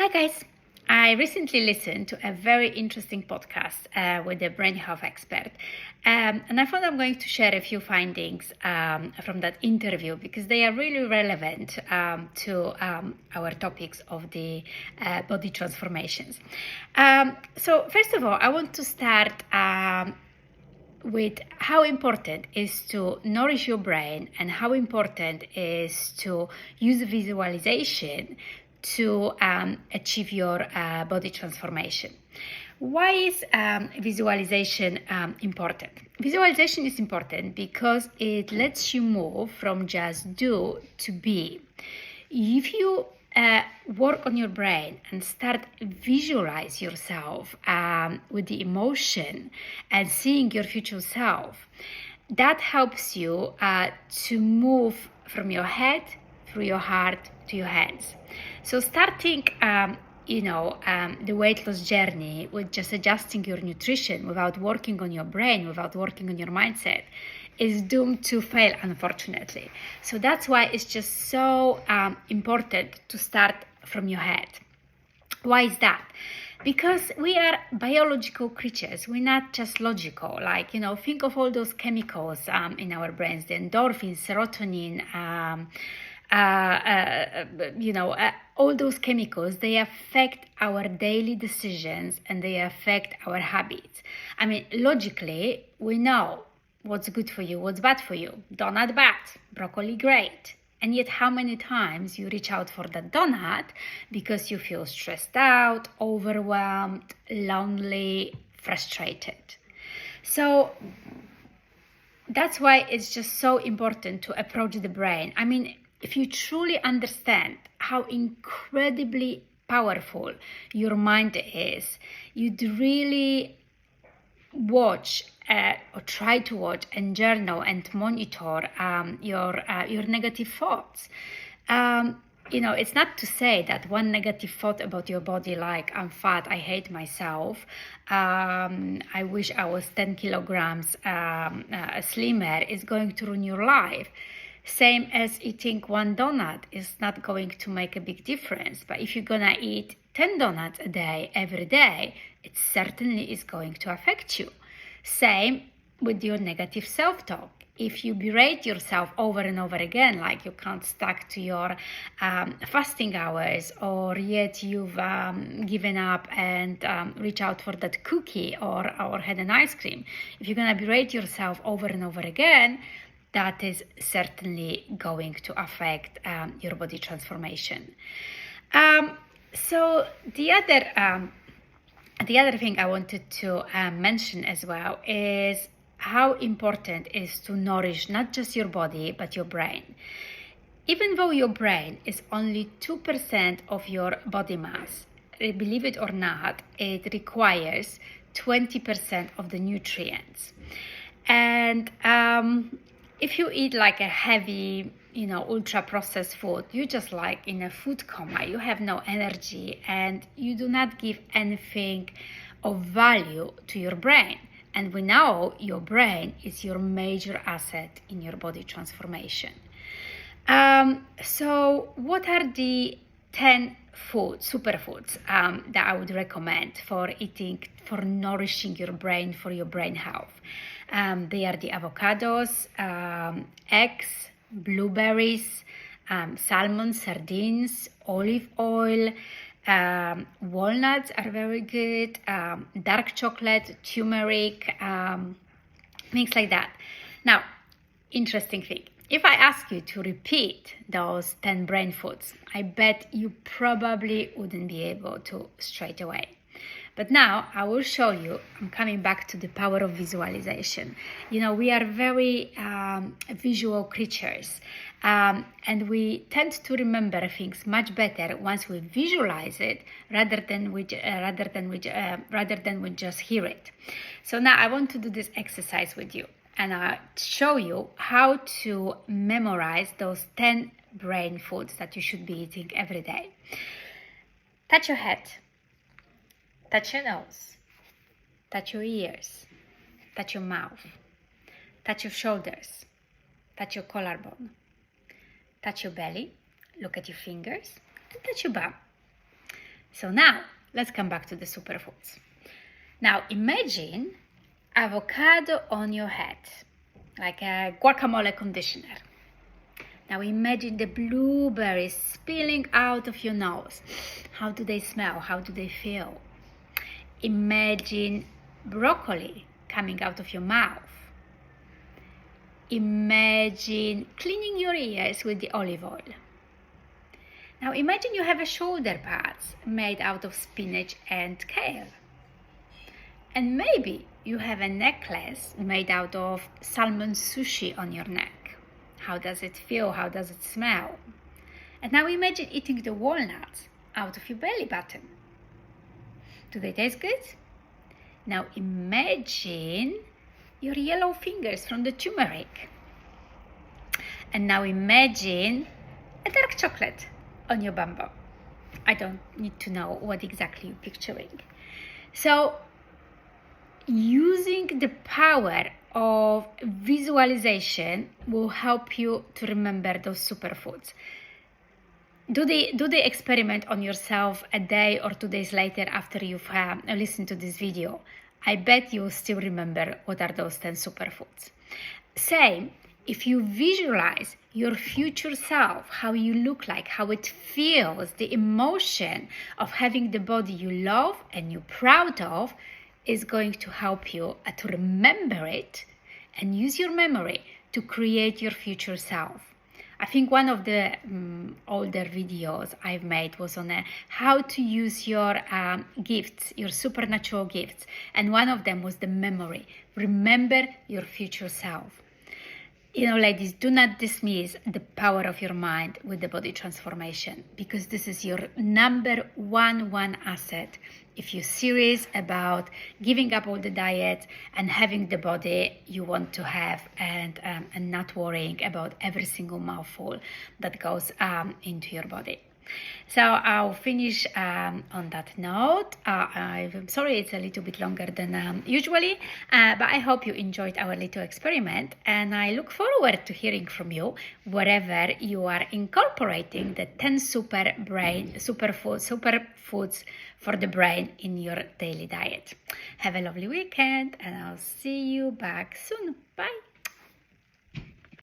Hi guys, I recently listened to a very interesting podcast with a brain health expert, and I thought I'm going to share a few findings from that interview because they are really relevant to our topics of the body transformations. So first of all, I want to start with how important is to nourish your brain and how important is to use visualization to achieve your body transformation. Why is visualization important? Visualization is important because it lets you move from just do to be. If you work on your brain and start visualize yourself with the emotion and seeing your future self, that helps you to move from your head through your heart to your hands. So starting the weight loss journey with just adjusting your nutrition without working on your brain, without working on your mindset, is doomed to fail, unfortunately. So that's why it's just so important to start from your head. Why is that? Because we are biological creatures. We're not just logical. Think of all those chemicals in our brains, the endorphins, serotonin, all those chemicals, they affect our daily decisions and they affect our habits. I mean, logically, we know what's good for you, what's bad for you. Donut bad, broccoli great. And yet how many times you reach out for that donut because you feel stressed out, overwhelmed, lonely, frustrated. So that's why it's just so important to approach the brain. I mean, if you truly understand how incredibly powerful your mind is, you'd really watch or try to watch and journal and monitor your negative thoughts. It's not to say that one negative thought about your body, like I'm fat, I hate myself, I wish I was 10 kilograms slimmer, is going to ruin your life. Same as eating one donut is not going to make a big difference. But if you're gonna eat 10 donuts a day, every day, it certainly is going to affect you. Same with your negative self-talk. If you berate yourself over and over again, like you can't stick to your fasting hours, or yet you've given up and reach out for that cookie or had an ice cream, if you're gonna berate yourself over and over again, that is certainly going to affect your body transformation. So the other thing I wanted to mention as well is how important it is to nourish not just your body but your brain. Even though your brain is only 2% of your body mass, believe it or not, it requires 20% of the nutrients. And if you eat like a heavy, ultra processed food, you're just like in a food coma. You have no energy and you do not give anything of value to your brain. And we know your brain is your major asset in your body transformation. So what are the 10 superfoods that I would recommend for eating, for nourishing your brain, for your brain health? They are the avocados, eggs, blueberries, salmon, sardines, olive oil, walnuts are very good, dark chocolate, turmeric, things like that. Now, interesting thing. If I ask you to repeat those 10 brain foods, I bet you probably wouldn't be able to straight away. But now I will show you, I'm coming back to the power of visualization. We are very visual creatures, and we tend to remember things much better once we visualize it rather than we just hear it. So now I want to do this exercise with you and I'll show you how to memorize those 10 brain foods that you should be eating every day. Touch your head. Touch your nose, touch your ears, touch your mouth, touch your shoulders, touch your collarbone, touch your belly, look at your fingers, and touch your bum. So now, let's come back to the superfoods. Now, imagine avocado on your head, like a guacamole conditioner. Now imagine the blueberries spilling out of your nose. How do they smell? How do they feel? Imagine broccoli coming out of your mouth. Imagine cleaning your ears with the olive oil. Now imagine you have a shoulder pads made out of spinach and kale. And maybe you have a necklace made out of salmon sushi on your neck. How does it feel? How does it smell? And now imagine eating the walnuts out of your belly button. Do they taste good? Now imagine your yellow fingers from the turmeric. And now imagine a dark chocolate on your bum bum. I don't need to know what exactly you're picturing. So using the power of visualization will help you to remember those superfoods. Do the experiment on yourself a day or 2 days later after you've listened to this video. I bet you will still remember what are those 10 superfoods. Same, if you visualize your future self, how you look like, how it feels, the emotion of having the body you love and you're proud of, is going to help you to remember it and use your memory to create your future self. I think one of the older videos I've made was on how to use your gifts, your supernatural gifts. And one of them was the memory. Remember your future self. You know, ladies, do not dismiss the power of your mind with the body transformation, because this is your number one asset. If you're serious about giving up all the diet and having the body you want to have, and not worrying about every single mouthful that goes into your body. So I'll finish on that note. I'm sorry it's a little bit longer than usually, but I hope you enjoyed our little experiment, and I look forward to hearing from you wherever you are incorporating the 10 superfoods for the brain in your daily diet. Have a lovely weekend, and I'll see you back soon. Bye.